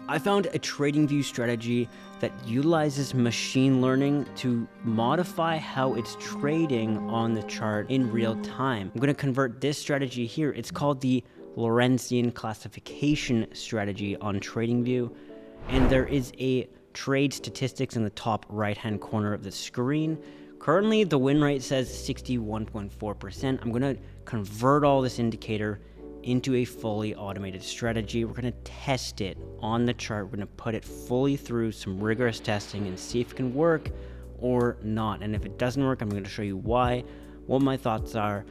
I found a Tradingview strategy that utilizes machine learning to modify how it's trading on the chart in real time. I'm going to convert this strategy here. It's called the Lorentzian Classification Strategy on Tradingview, and there is a trade statistics in the top right-hand corner of the screen. Currently, the win rate says 61.4%. I'm going to convert all this indicator into a fully automated strategy. We're going to test it on the chart. We're going to put it fully through some rigorous testing and see if it can work or not. And if it doesn't work, I'm going to show you why, what my thoughts are.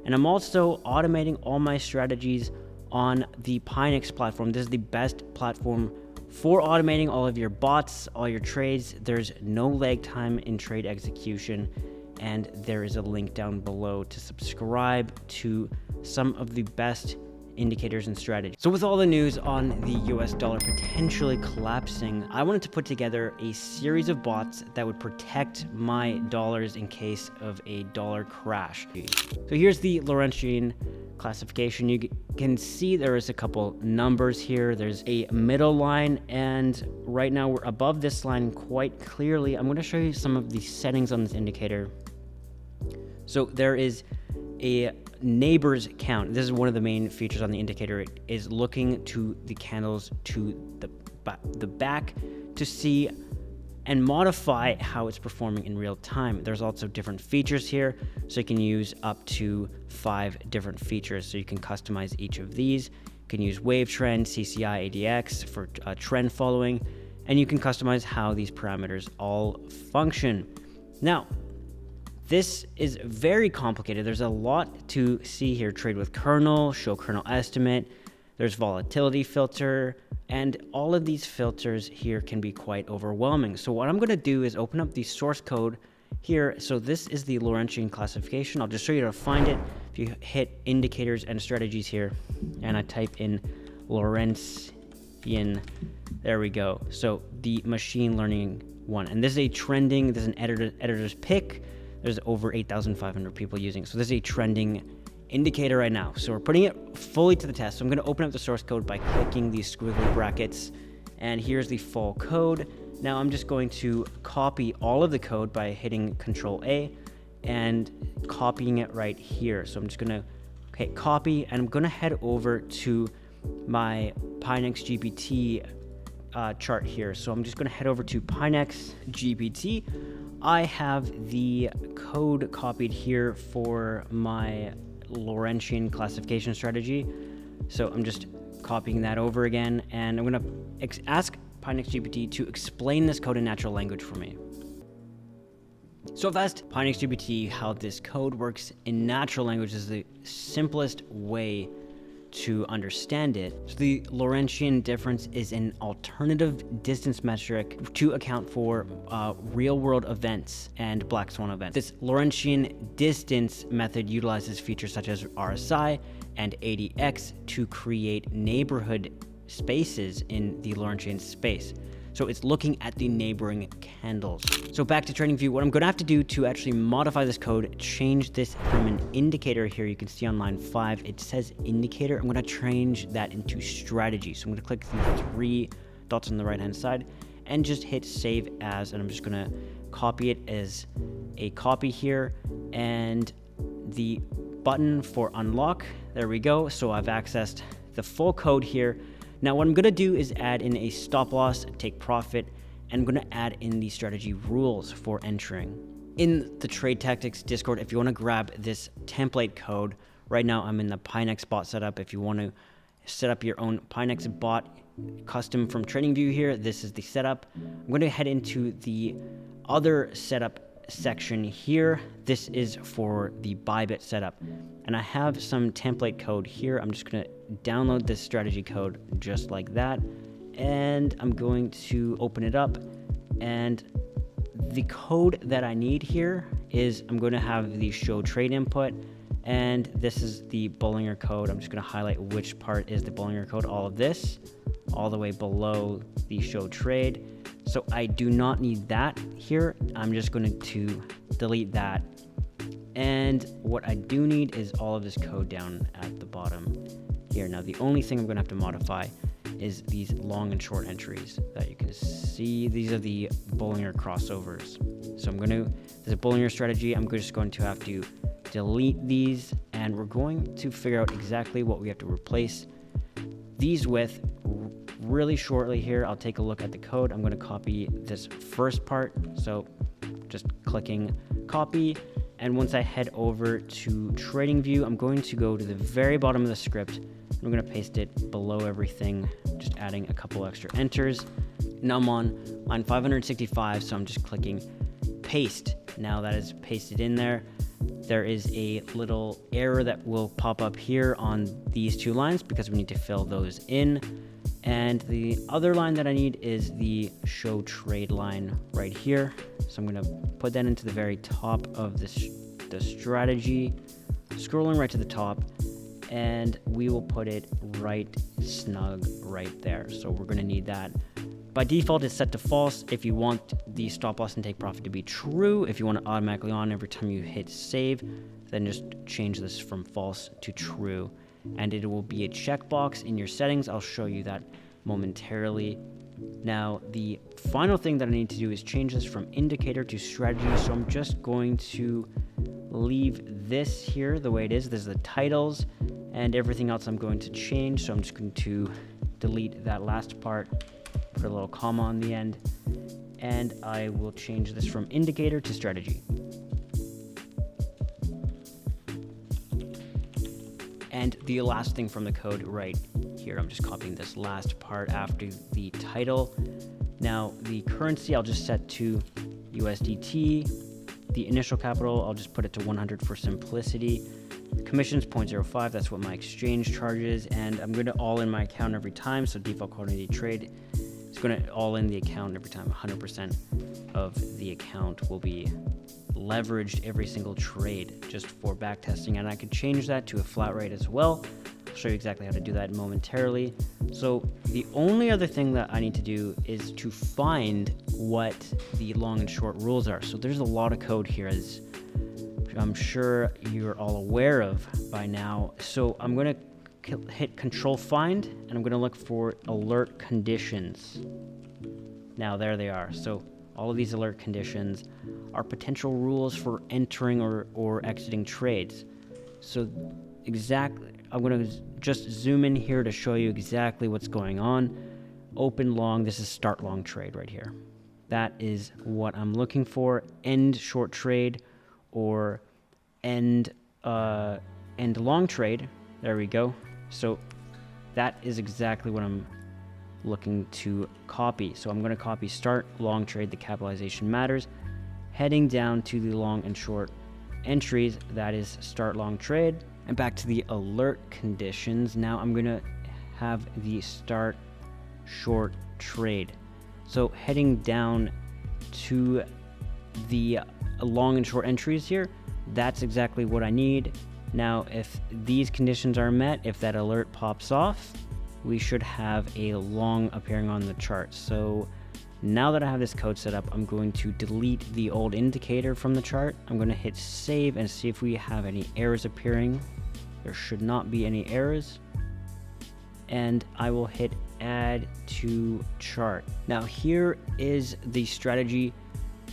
And I'm also automating all my strategies on the Pinex platform. This is the best platform for automating all of your bots, all your trades. There's no lag time in trade execution, and there is a link down below to subscribe to some of the best indicators and strategies. So with all the news on the US dollar potentially collapsing, I wanted to put together a series of bots that would protect my dollars in case of a dollar crash. So here's the Lorentzian classification. You can see there is a couple numbers here. There's a middle line, and right now we're above this line quite clearly. I'm going to show you some of the settings on this indicator. So there is a neighbors count. This is one of the main features on the indicator. It is looking to the candles to the back to see and modify how it's performing in real time. There's also different features here, so you can use up to 5 different features. So you can customize each of these. You can use wave trend, CCI, ADX for trend following, and you can customize how these parameters all function. Now, this is very complicated. There's a lot to see here. Trade with kernel, show kernel estimate. There's volatility filter, and all of these filters here can be quite overwhelming. So what I'm going to do is open up the source code here. So this is the Lorentzian classification. I'll just show you how to find it. If you hit indicators and strategies here, and I type in Lorentzian, there we go. So the machine learning one, and this is a trending. This is an editor's pick. There's over 8,500 people using it. So this is a trending indicator right now. So we're putting it fully to the test. So I'm going to open up the source code by clicking these squiggly brackets. And here's the full code. Now I'm just going to copy all of the code by hitting Control A and copying it right here. So I'm just going to hit copy, and I'm going to head over to my Pinex GPT chart here. So I'm just going to head over to Pinex GPT. I have the code copied here for my Lorentzian classification strategy. So I'm just copying that over again, and I'm going to ask Pinex GPT to explain this code in natural language for me. So I've asked Pinex GPT how this code works in natural language is the simplest way to understand it. So the Lorentzian difference is an alternative distance metric to account for real-world events and black swan events. This Lorentzian distance method utilizes features such as RSI and ADX to create neighborhood spaces in the Lorentzian space. So it's looking at the neighboring candles. So back to Tradingview, what I'm going to have to do to actually modify this code, change this from an indicator here. You can see on line 5, it says indicator. I'm going to change that into strategy. So I'm going to click the 3 dots on the right-hand side and just hit save as, and I'm just going to copy it as a copy here, and the button for unlock. There we go. So I've accessed the full code here. Now what I'm going to do is add in a stop loss, take profit, and I'm going to add in the strategy rules for entering. In the Trade Tactics Discord, if you want to grab this template code, right now I'm in the Pinex bot setup. If you want to set up your own Pinex bot custom from Tradingview here, this is the setup. I'm going to head into the other setup section here. This is for the Bybit setup, and I have some template code here. I'm just going to download this strategy code just like that, and I'm going to open it up, and the code that I need here is I'm going to have the show trade input, and this is the Bollinger code. I'm just going to highlight which part is the Bollinger code, all of this all the way below the show trade. So I do not need that here. I'm just going to delete that. And what I do need is all of this code down at the bottom here. Now, the only thing I'm going to have to modify is these long and short entries that you can see. These are the Bollinger crossovers. So there's a Bollinger strategy. I'm just going to have to delete these, and we're going to figure out exactly what we have to replace these with really shortly here. I'll take a look at the code. I'm going to copy this first part. So just clicking copy. And once I head over to Tradingview, I'm going to go to the very bottom of the script. I'm going to paste it below everything, just adding a couple extra enters. Now I'm on line 565, so I'm just clicking paste. Now that is pasted in there. There is a little error that will pop up here on these two lines because we need to fill those in. And the other line that I need is the show trade line right here. So I'm going to put that into the very top of the strategy, scrolling right to the top, and we will put it right snug right there. So we're going to need that. By default, it's set to false. If you want the stop loss and take profit to be true, if you want it automatically on every time you hit save, then just change this from false to true. And it will be a checkbox in your settings. I'll show you that momentarily. Now, the final thing that I need to do is change this from indicator to strategy. So I'm just going to leave this here the way it is. There's the titles and everything else I'm going to change. So I'm just going to delete that last part, put a little comma on the end, and I will change this from indicator to strategy. And the last thing from the code right here, I'm just copying this last part after the title. Now, the currency I'll just set to USDT. The initial capital, I'll just put it to 100 for simplicity. Commissions 0.05, that's what my exchange charges, and I'm going to all in my account every time. So default quantity trade is going to all in the account every time. 100% of the account will be leveraged every single trade just for back testing, and I could change that to a flat rate as well. I'll show you exactly how to do that momentarily. So the only other thing that I need to do is to find what the long and short rules are. So there's a lot of code here, as I'm sure you're all aware of by now. So I'm going to hit control find, and I'm going to look for alert conditions. Now there they are. So all of these alert conditions are potential rules for entering or exiting trades. So exactly, I'm going to just zoom in here to show you exactly what's going on. Open long, this is start long trade right here. That is what I'm looking for. End short trade or end long trade. There we go. So that is exactly what I'm looking to copy. So I'm going to copy start long trade, the capitalization matters, heading down to the long and short entries, that is start long trade, and back to the alert conditions. Now I'm going to have the start short trade. So heading down to the long and short entries here, that's exactly what I need. Now if these conditions are met, if that alert pops off, we should have a long appearing on the chart. So now that I have this code set up, I'm going to delete the old indicator from the chart. I'm going to hit save and see if we have any errors appearing. There should not be any errors. And I will hit add to chart. Now here is the strategy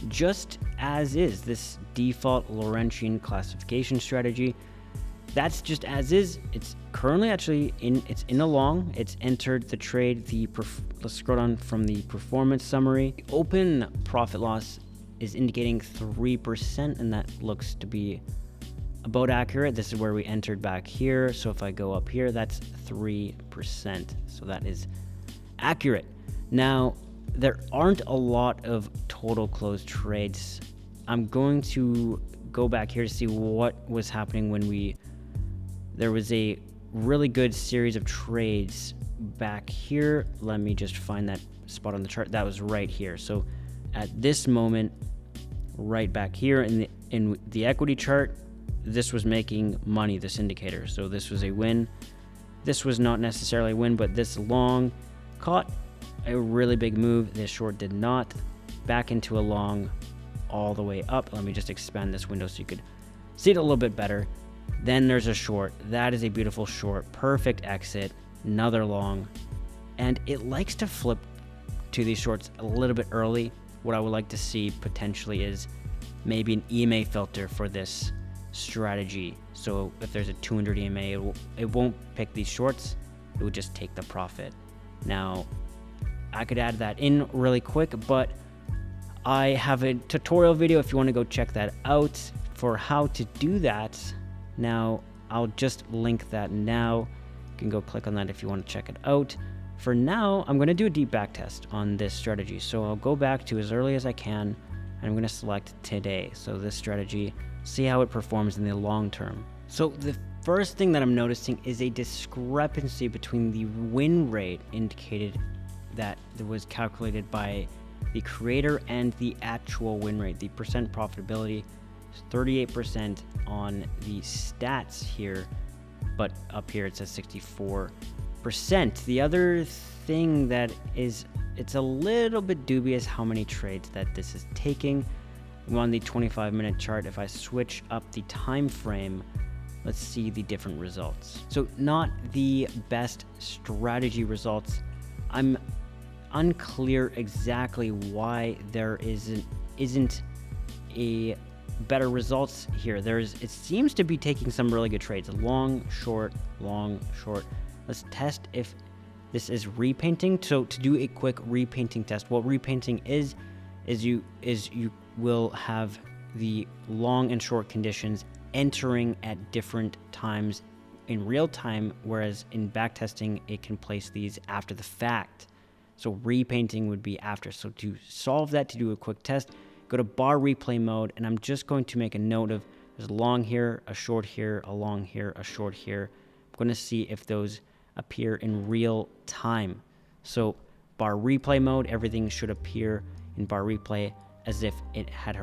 just as is, this default Lorentzian classification strategy. That's just as is. It's currently actually it's in a long. It's entered the trade. Let's scroll down from the performance summary. The open profit loss is indicating 3%, and that looks to be about accurate. This is where we entered back here. So if I go up here, that's 3%. So that is accurate. Now, there aren't a lot of total closed trades. I'm going to go back here to see what was happening when there was a really good series of trades back here. Let me just find that spot on the chart. That was right here. So at this moment, right back here in the equity chart, this was making money, this indicator. So this was a win. This was not necessarily a win, but this long caught a really big move. This short did not. Back into a long all the way up. Let me just expand this window so you could see it a little bit better. Then there's a short. That is a beautiful short. Perfect exit. Another long. and it likes to flip to these shorts a little bit early. What I would like to see potentially is maybe an EMA filter for this strategy. So if there's a 200 EMA, it won't pick these shorts, it would just take the profit. Now, I could add that in really quick, but I have a tutorial video if you want to go check that out for how to do that. Now, I'll just link that now. You can go click on that if you want to check it out. For now, I'm going to do a deep back test on this strategy. So I'll go back to as early as I can, and I'm going to select today. So this strategy, see how it performs in the long term. So the first thing that I'm noticing is a discrepancy between the win rate indicated that was calculated by the creator and the actual win rate. The percent profitability is 38% on the stats here, but up here it says 64%. The other thing that is, it's a little bit dubious how many trades that this is taking. I'm on the 25-minute chart. If I switch up the time frame, let's see the different results. So not the best strategy results. I'm unclear exactly why there isn't a better results here. It seems to be taking some really good trades. Long, short, long, short. Let's test if this is repainting. So to do a quick repainting test, what repainting is you will have the long and short conditions entering at different times in real time, whereas in backtesting, it can place these after the fact. So repainting would be after. So to solve that, to do a quick test, go to bar replay mode, and I'm just going to make a note of there's a long here, a short here, a long here, a short here. I'm going to see if those appear in real time. So bar replay mode, everything should appear in bar replay as if it had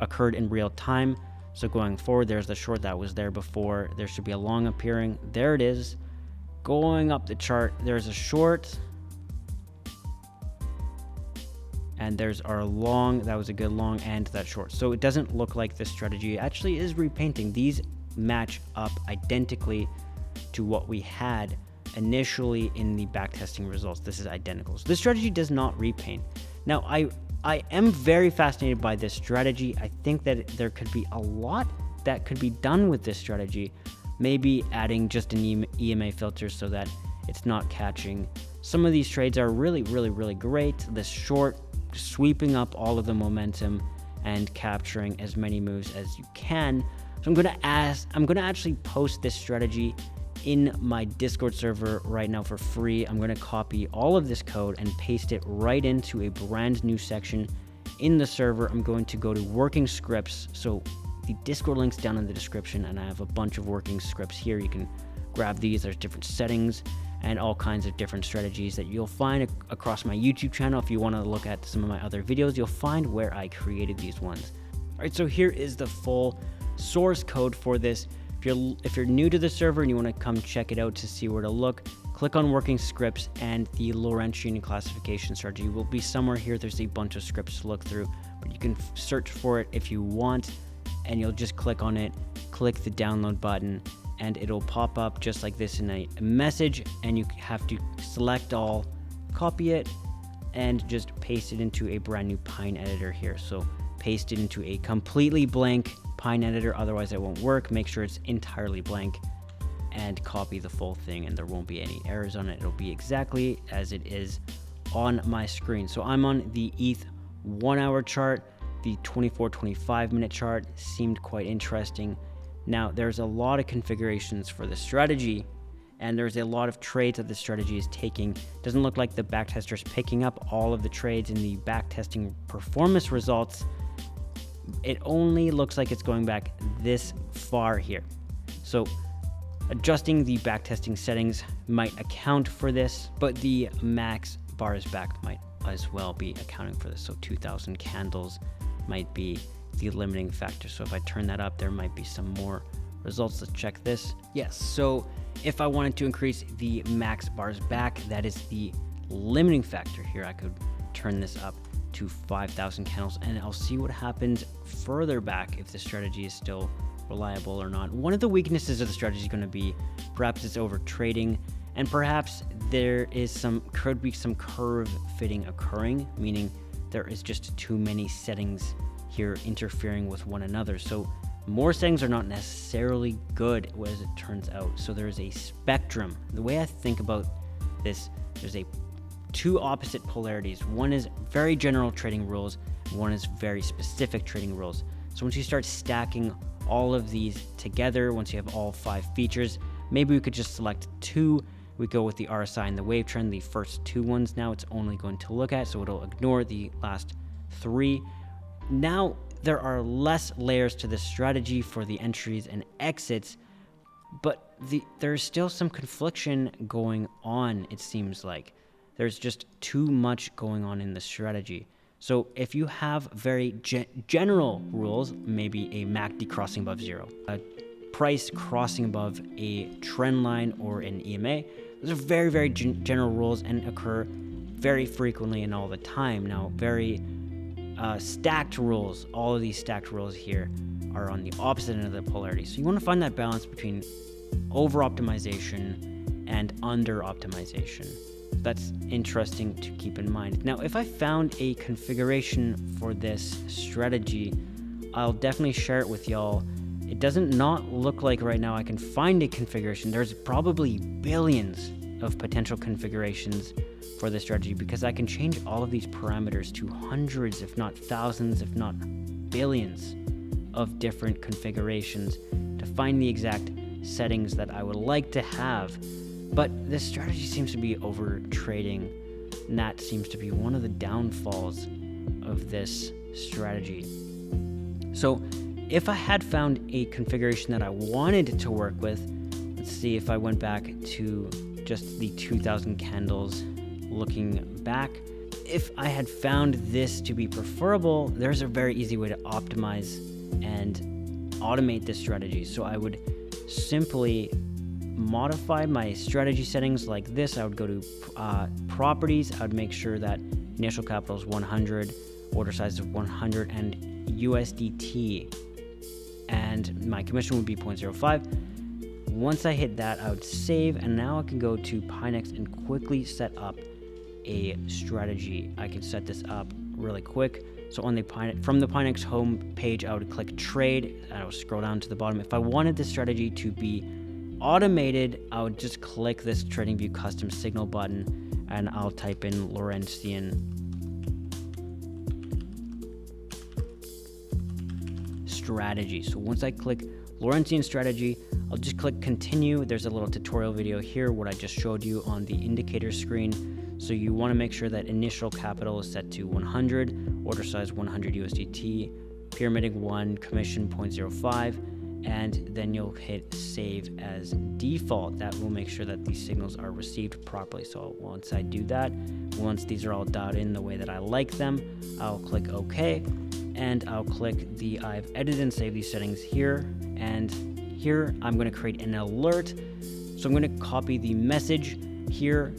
occurred in real time. So going forward, there's the short that was there before. There should be a long appearing. There it is. Going up the chart, there's a short. And there's our long, that was a good long, and that short. So it doesn't look like this strategy actually is repainting. These match up identically to what we had initially in the backtesting results. This is identical. So this strategy does not repaint. Now, I am very fascinated by this strategy. I think that there could be a lot that could be done with this strategy. Maybe adding just an EMA filter so that it's not catching. Some of these trades are really, really, really great. This short, sweeping up all of the momentum and capturing as many moves as you can. So I'm going to actually post this strategy in my Discord server right now for free. I'm going to copy all of this code and paste it right into a brand new section in the server. I'm going to go to working scripts. So the Discord link's down in the description, and I have a bunch of working scripts here. You can grab these. There's different settings and all kinds of different strategies that you'll find across my YouTube channel. If you want to look at some of my other videos, you'll find where I created these ones. All right, so here is the full source code for this. If you're new to the server and you want to come check it out to see where to look, click on working scripts, and the Lorentzian Classification Strategy will be somewhere here. There's a bunch of scripts to look through, but you can search for it if you want, and you'll just click on it, click the download button, and it'll pop up just like this in a message, and you have to select all, copy it, and just paste it into a brand new Pine editor here. So paste it into a completely blank Pine editor, otherwise it won't work. Make sure it's entirely blank and copy the full thing, and there won't be any errors on it. It'll be exactly as it is on my screen. So I'm on the ETH 1 hour chart. The 24-25 minute chart seemed quite interesting. Now, there's a lot of configurations for the strategy, and there's a lot of trades that the strategy is taking. Doesn't look like the backtester is picking up all of the trades in the backtesting performance results. It only looks like it's going back this far here. So adjusting the backtesting settings might account for this, but the max bars back might as well be accounting for this. So 2,000 candles might be the limiting factor. So if I turn that up, there might be some more results. Let's check this. Yes, so if I wanted to increase the max bars back, that is the limiting factor here. I could turn this up to 5,000 candles, and I'll see what happens further back if the strategy is still reliable or not. One of the weaknesses of the strategy is going to be perhaps it's over trading, And perhaps there is could be some curve fitting occurring, meaning there is just too many settings here interfering with one another. So more settings are not necessarily good, as it turns out. So there's a spectrum. The way I think about this, there's two opposite polarities. One is very general trading rules, one is very specific trading rules. So once you start stacking all of these together, once you have all 5 features, maybe we could just select 2. We go with the RSI and the wave trend, the first 2 ones now it's only going to look at, so it'll ignore the last 3. Now there are less layers to this strategy for the entries and exits, but there's still some confliction going on, it seems like. There's just too much going on in the strategy. So if you have very general rules, maybe a MACD crossing above 0, a price crossing above a trend line or an EMA, those are very, very general rules and occur very frequently and all the time. Now, very stacked rules, all of these stacked rules here are on the opposite end of the polarity. So you want to find that balance between over-optimization and under-optimization. That's interesting to keep in mind. Now, if I found a configuration for this strategy, I'll definitely share it with y'all. It doesn't not look like right now I can find a configuration. There's probably billions of potential configurations for this strategy because I can change all of these parameters to hundreds, if not thousands, if not billions of different configurations to find the exact settings that I would like to have. But this strategy seems to be over trading, and that seems to be one of the downfalls of this strategy. So if I had found a configuration that I wanted to work with, let's see if I went back to just the 2000 candles looking back. If I had found this to be preferable, there's a very easy way to optimize and automate this strategy. So I would simply modify my strategy settings like this. I would go to properties. I would make sure that initial capital is 100, order size is 100, and USDT, and my commission would be 0.05. Once I hit that, I would save, and now I can go to Pinex and quickly set up a strategy. I can set this up really quick. So on from the Pinex home page, I would click trade, and I would scroll down to the bottom. If I wanted this strategy to be automated, I would just click this Tradingview custom signal button, and I'll type in Lorentzian strategy. So once I click Lorentzian strategy, I'll just click continue. There's a little tutorial video here, what I just showed you on the indicator screen. So you want to make sure that initial capital is set to 100, order size 100 USDT, pyramiding 1, commission 0.05, and then you'll hit save as default. That will make sure that these signals are received properly. So once I do that, once these are all dialed in the way that I like them, I'll click OK, and I'll click the I've edited and saved these settings here, and here I'm going to create an alert. So I'm going to copy the message here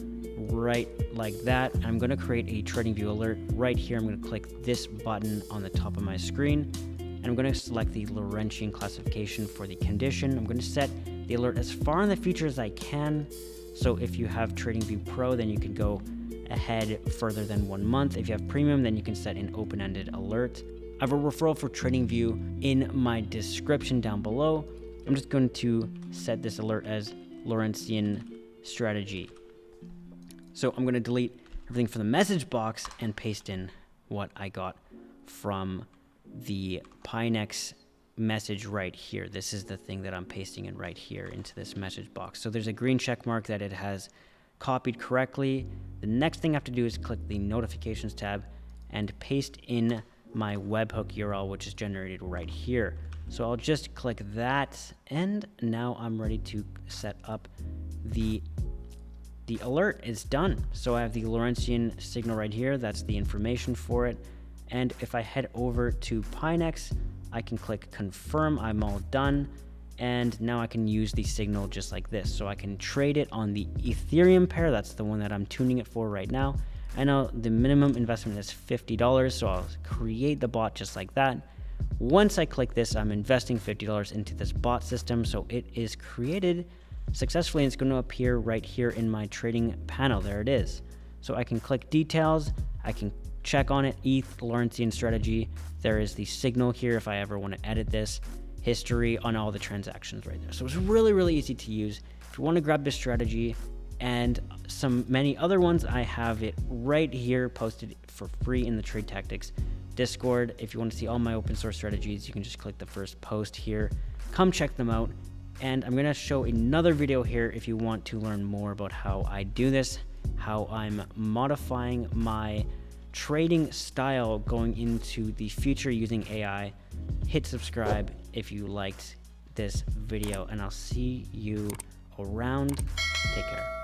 right like that, and I'm going to create a Tradingview alert right here. I'm going to click this button on the top of my screen, and I'm going to select the Lorentzian classification for the condition. I'm going to set the alert as far in the future as I can. So if you have Tradingview Pro, then you can go ahead further than 1 month. If you have Premium, then you can set an open-ended alert. I have a referral for Tradingview in my description down below. I'm just going to set this alert as Lorentzian strategy. So I'm going to delete everything from the message box and paste in what I got from the Pinex message right here. This is the thing that I'm pasting in right here into this message box. So there's a green check mark that it has copied correctly. The next thing I have to do is click the notifications tab and paste in my webhook URL, which is generated right here. So I'll just click that, and now I'm ready to set up the alert. Is done. So I have the Lorentzian signal right here. That's the information for it. And if I head over to Pinex, I can click confirm. I'm all done. And now I can use the signal just like this. So I can trade it on the Ethereum pair. That's the one that I'm tuning it for right now. I know the minimum investment is $50. So I'll create the bot just like that. Once I click this, I'm investing $50 into this bot system. So it is created. successfully, and it's going to appear right here in my trading panel. There it is. So I can click details, I can check on it, ETH, Lorentzian strategy. There is the signal here if I ever want to edit this, history on all the transactions right there. So it's really, really easy to use. If you want to grab this strategy and many other ones, I have it right here posted for free in the Trade Tactics Discord. If you want to see all my open source strategies, you can just click the first post here. Come check them out. And I'm going to show another video here if you want to learn more about how I do this, how I'm modifying my trading style going into the future using AI. Hit subscribe if you liked this video, and I'll see you around. Take care.